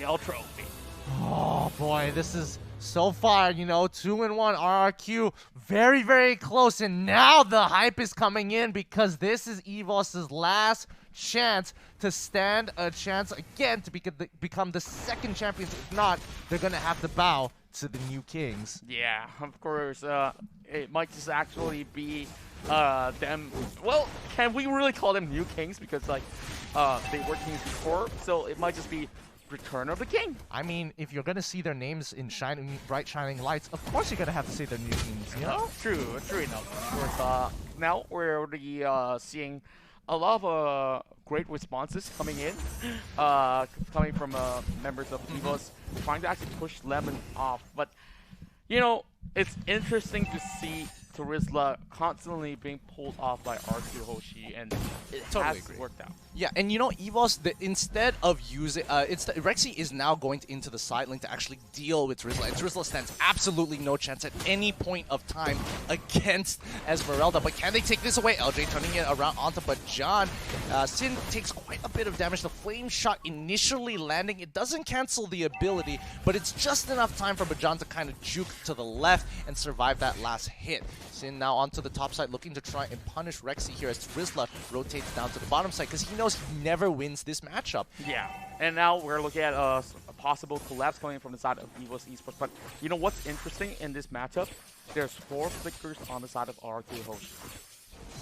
MPL trophy. Oh boy, this is so far, you know, 2-1 RRQ, very, very close, and now the hype is coming in because this is Evos' last chance to stand a chance again to become the second champions. If not, they're gonna have to bow to the new kings. Yeah, of course. It might just actually be them. Well, can we really call them new kings? Because like they were kings before, so it might just be Return of the King. I mean, if you're gonna see their names in shining, bright shining lights, of course you're gonna have to say they're new kings, you know? True enough. Of course, now we're already seeing a lot of great responses coming in, coming from members of Evos, trying to actually push Lemon off. But, you know, it's interesting to see Terizla constantly being pulled off by Rrq Hoshi, and it Totally has agree. worked out. Yeah, and you know, Evos, instead of using, Rrq is now going into the side lane to actually deal with Terizla, and Terizla stands absolutely no chance at any point of time against Esmeralda. But can they take this away? LJ turning it around onto Bajan. Sin takes quite a bit of damage. The flame shot initially landing, it doesn't cancel the ability, but it's just enough time for Bajan to kind of juke to the left and survive that last hit. Sin now onto the top side, looking to try and punish Rrq here as Terizla rotates down to the bottom side because he knows he never wins this matchup. Yeah, and now we're looking at a possible collapse coming from the side of Evos Esports. But you know what's interesting in this matchup? There's 4 flickers on the side of Rrq Hoshi.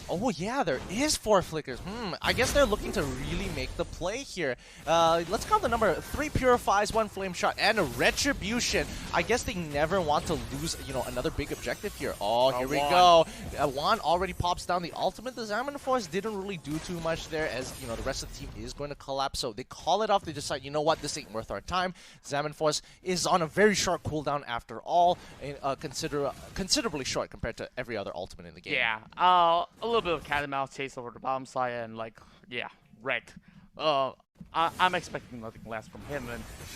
Oh yeah, there is 4 flickers. I guess they're looking to really make the play here. Let's count the number: 3 purifies, 1 flame shot, and a retribution. I guess they never want to lose, you know, another big objective here. Oh, here we go. Juan already pops down the ultimate. The Zaman Force didn't really do too much there, as you know the rest of the team is going to collapse. So they call it off. They decide, you know what, this ain't worth our time. Zaman Force is on a very short cooldown after all, and considerably short compared to every other ultimate in the game. Yeah, a little bit of cat and mouse chase over the bottom side, and like, yeah, Rrq. I'm expecting nothing less from him.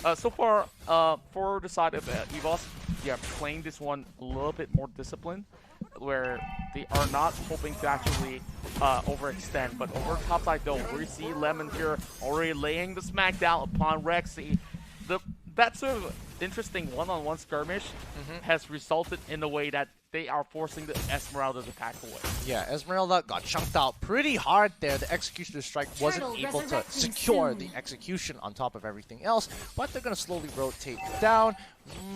And so far, for the side of Evos, they are playing this one a little bit more disciplined, where they are not hoping to actually overextend. But over top side, though, we see Lemon here already laying the smackdown upon Rrq. That sort of interesting one-on-one skirmish has resulted in the way that they are forcing the Esmeralda to pack away. Yeah, Esmeralda got chunked out pretty hard there. The Executioner Strike wasn't able to secure the execution on top of everything else, but they're going to slowly rotate down.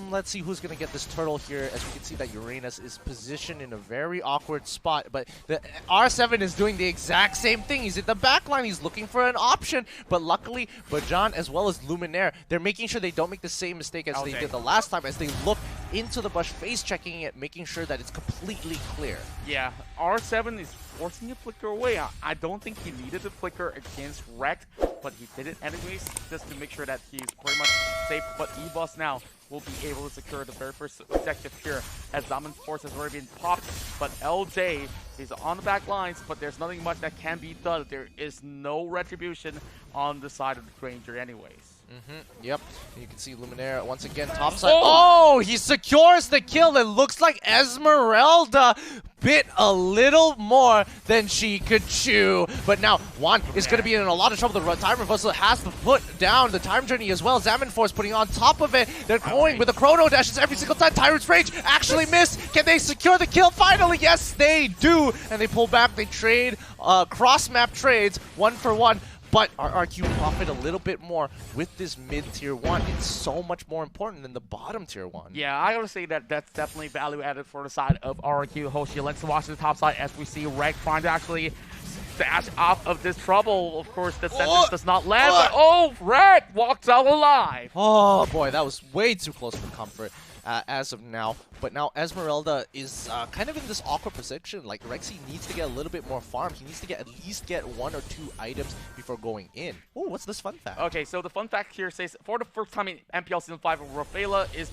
Let's see who's going to get this turtle here, as we can see that Uranus is positioned in a very awkward spot, but the R7 is doing the exact same thing. He's at the back line, he's looking for an option, but luckily Bajan as well as Luminaire, they're making sure they don't make the same mistake as they did the last time, as they look into the bush, face checking it, making sure that it's completely clear. Yeah, R7 is forcing the flicker away. I don't think he needed the flicker against Rrq, but he did it anyways, just to make sure that he's pretty much safe. But Evos now will be able to secure the very first objective here, as Zaman Force has already been popped. But LJ is on the back lines, but there's nothing much that can be done. There is no retribution on the side of the Granger anyways. Yep, you can see Luminaire once again topside. Oh, he secures the kill. It looks like Esmeralda bit a little more than she could chew. But now Juan is going to be in a lot of trouble. The time reversal has to put down the time journey as well. Zaman Force putting on top of it. They're going with the chrono dashes every single time. Tyrant's Rage actually missed. Can they secure the kill finally? Yes, they do. And they pull back. They trade cross-map trades 1 for 1. But Rrq profit a little bit more with this mid-tier 1. It's so much more important than the bottom tier 1. Yeah, I gotta say that that's definitely value added for the side of Rrq Hoshi. Let's watch the top side as we see Rrq trying to actually dash off of this trouble. Of course, the sentence does not land, but Rrq walks out alive. Oh boy, that was way too close for comfort as of now. But now Esmeralda is kind of in this awkward position. Like, Rrq needs to get a little bit more farm. He needs to at least get 1 or 2 items before going in. Oh, what's this fun fact? Okay, so the fun fact here says, for the first time in MPL Season 5, Rafaela is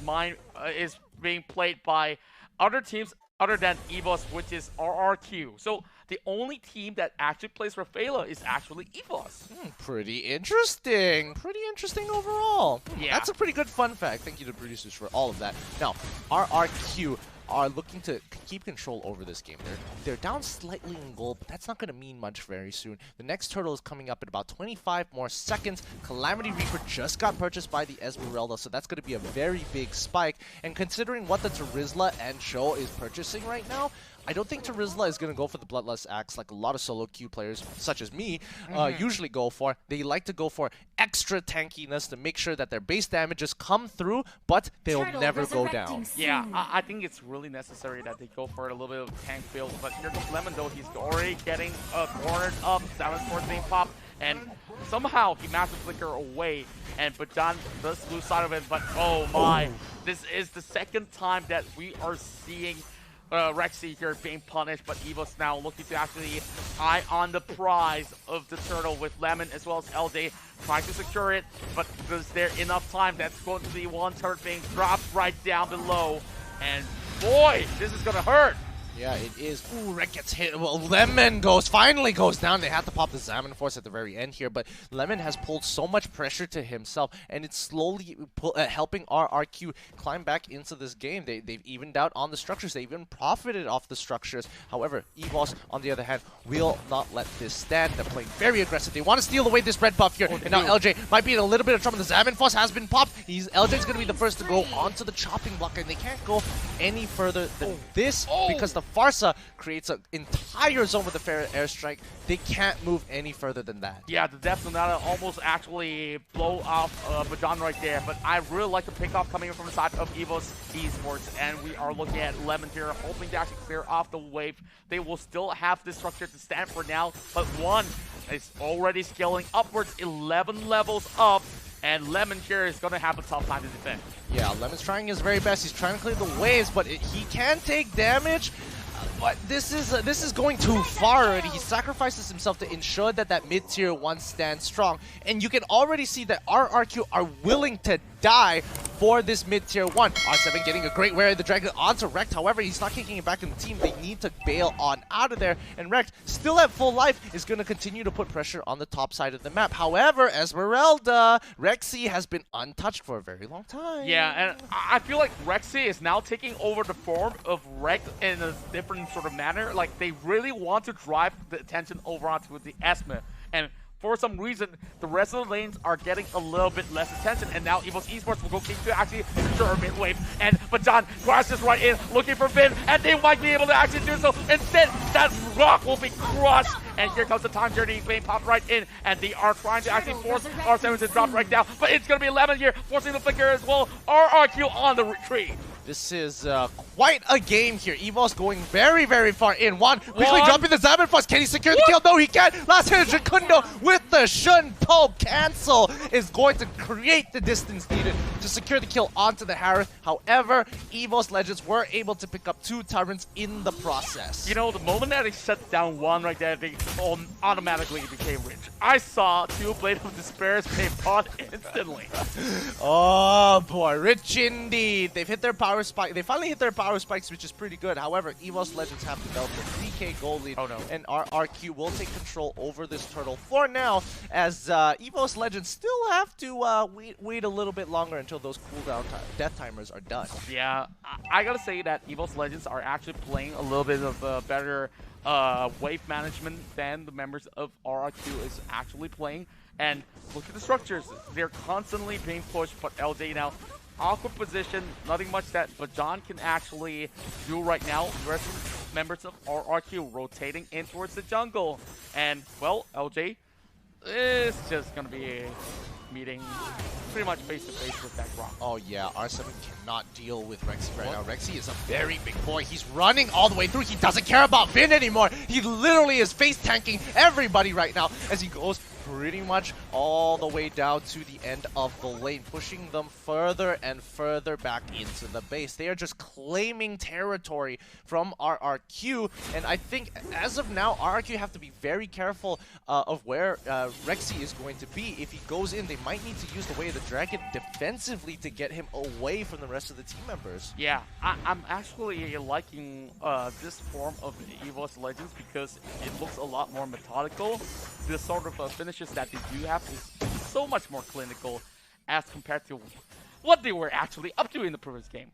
being played by other teams other than Evos, which is Rrq. So the only team that actually plays Rafaela is actually Evos. Pretty interesting. Pretty interesting overall. Yeah. That's a pretty good fun fact. Thank you to the producers for all of that. Now, Rrq are looking to keep control over this game. They're down slightly in gold, but that's not going to mean much very soon. The next turtle is coming up in about 25 more seconds. Calamity Reaper just got purchased by the Esmeralda, so that's going to be a very big spike. And considering what the Terizla and Cho is purchasing right now, I don't think Terizla is going to go for the Bloodlust Axe like a lot of solo queue players, such as me, usually go for. They like to go for extra tankiness to make sure that their base damages come through, but they'll never go down. Yeah, I think it's really necessary that they go for a little bit of tank build, but here comes Lemon though. He's already getting cornered up, Salmon Force being popped, and somehow he Master Flicker away, and Bajan does lose sight of it, but oh my, this is the second time that we are seeing Rrq here being punished, but Evos now looking to actually eye on the prize of the turtle with Lemon as well as LJ trying to secure it, but is there enough time? That's going to be one turret being dropped right down below, and boy, this is gonna hurt. Yeah, it is. Ooh, Rrq gets hit. Well, Lemon finally goes down. They had to pop the Salmon Force at the very end here, but Lemon has pulled so much pressure to himself, and it's slowly helping Rrq climb back into this game. They've evened out on the structures. They even profited off the structures. However, Evos, on the other hand, will not let this stand. They're playing very aggressive. They want to steal away this red buff here, and now LJ might be in a little bit of trouble. The Salmon Force has been popped. LJ's going to be the first to go onto the chopping block, and they can't go any further than this because the Farsa creates an entire zone with a fair airstrike. They can't move any further than that. Yeah, the Death Sonata almost actually blow off Bajan right there, but I really like the pickoff coming in from the side of Evos Esports, and we are looking at Lemon here, hoping to actually clear off the wave. They will still have this structure to stand for now, but one is already scaling upwards, 11 levels up, and Lemon here is going to have a tough time to defend. Yeah, Lemon's trying his very best. He's trying to clear the waves, but he can take damage. But this is going too far already. He sacrifices himself to ensure that that mid-tier 1 stands strong. And you can already see that Rrq are willing to die for this mid-tier 1. R7 getting a great wear of the Dragon onto Rrq. However, he's not kicking it back in the team. They need to bail on out of there. And Rrq, still at full life, is going to continue to put pressure on the top side of the map. However, Esmeralda, Rrq has been untouched for a very long time. Yeah, and I feel like Rrq is now taking over the form of Rrq in a different sort of manner. Like, they really want to drive the attention over onto the Esme. And for some reason, the rest of the lanes are getting a little bit less attention, and now Evos Esports will go king to actually secure mid wave. And Bajan crashes right in, looking for Finn, and they might be able to actually do so. Instead, that rock will be crushed, and here comes the time journey being popped right in, and they are trying to actually force R7 to drop right down, but it's going to be Lemon here, forcing the flicker as well. Rrq on the retreat. This is quite a game here. Evos going very, very far in. Quickly dropping the Salmon Force. Can he secure the kill? No, he can't. Last hit of Dracundo with the Shun Po cancel is going to create the distance needed to secure the kill onto the Harith. However, Evos Legends were able to pick up 2 Tyrants in the process. You know, the moment that they shut down one right there, they automatically became rich. I saw 2 Blade of Despairs being bought instantly. Oh boy, rich indeed. They've hit their power spike. They finally hit their power spikes, which is pretty good. However, Evos Legends have developed a 3k gold lead, and Rrq will take control over this turtle for now, as Evos Legends still have to wait a little bit longer until those cooldown death timers are done. Yeah, I gotta say that Evos Legends are actually playing a little bit of better wave management than the members of Rrq is actually playing. And look at the structures. They're constantly being pushed, but LJ now awkward position, nothing much that Bajan can actually do right now. The rest of the members of Rrq rotating in towards the jungle. And, well, LJ is just going to be meeting pretty much face-to-face with that Grok. Oh yeah, R7 cannot deal with Rrq right now. Rrq is a very big boy. He's running all the way through. He doesn't care about Finn anymore. He literally is face-tanking everybody right now as he goes pretty much all the way down to the end of the lane, pushing them further and further back into the base. They are just claiming territory from Rrq, and I think as of now, Rrq have to be very careful of where Rrq is going to be. If he goes in, they might need to use the Way of the Dragon defensively to get him away from the rest of the team members. Yeah, I'm actually liking this form of Evos Legends because it looks a lot more methodical. The sort of finishes that they do have is so much more clinical as compared to what they were actually up to in the previous game.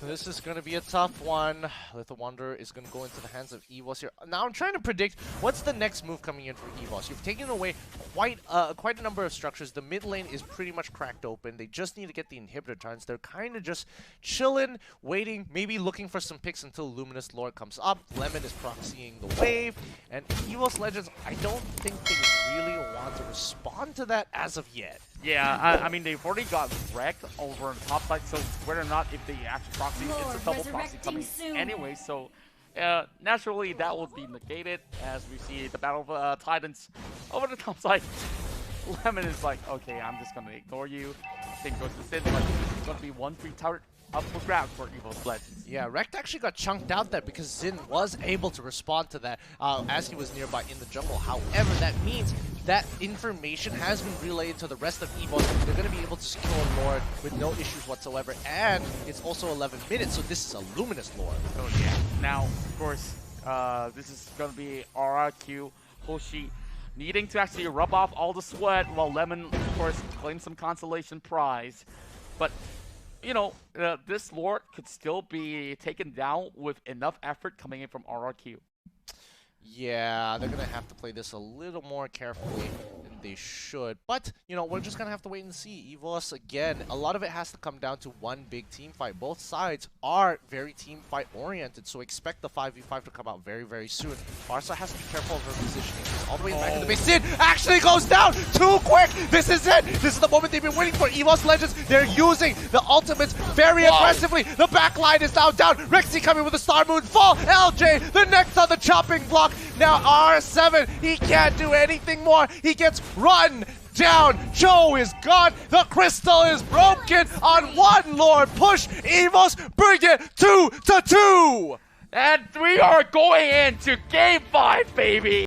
This is going to be a tough one. Little Wanderer is going to go into the hands of Evos here. Now I'm trying to predict what's the next move coming in for Evos. You've taken away quite a number of structures. The mid lane is pretty much cracked open. They just need to get the inhibitor turns. They're kind of just chilling, waiting, maybe looking for some picks until Luminous Lord comes up. Lemon is proxying the wave. And Evos Legends, I don't think they really want to respond to that as of yet. Yeah, I mean, they've already got wrecked over on the top side, so whether or not if they actually proxy, it's a double proxy coming anyway, so naturally that will be negated as we see the Battle of Titans over the top side. Lemon is like, okay, I'm just going to ignore you. Thing goes to Sin, but it's going to be 1-3 tower up for grabs for Evos Legends. Yeah, Rrq actually got chunked out there because Xin was able to respond to that as he was nearby in the jungle. However, that means that information has been relayed to the rest of Evos. They're going to be able to secure a Lord with no issues whatsoever. And it's also 11 minutes, so this is a Luminous Lord. Oh yeah. Now, of course, this is going to be Rrq Hoshi needing to actually rub off all the sweat while Lemon, of course, claims some consolation prize. But you know, this Lord could still be taken down with enough effort coming in from Rrq. Yeah, they're going to have to play this a little more carefully than they should. But, you know, we're just going to have to wait and see. Evos, again, a lot of it has to come down to one big team fight. Both sides are very team fight oriented, so expect the 5v5 to come out very, very soon. Barca has to be careful of her positioning. She's all the way back in the base. Sin actually goes down too quick. This is it. This is the moment they've been waiting for. Evos Legends, they're using the ultimates very aggressively. The back line is now down. Rrq coming with a Star Moon fall. LJ, the next on the chopping block. Now R7, he can't do anything more. He gets run down. Joe is gone. The crystal is broken on one Lord. Push Evos, bring it 2-2. And we are going into Game 5, baby.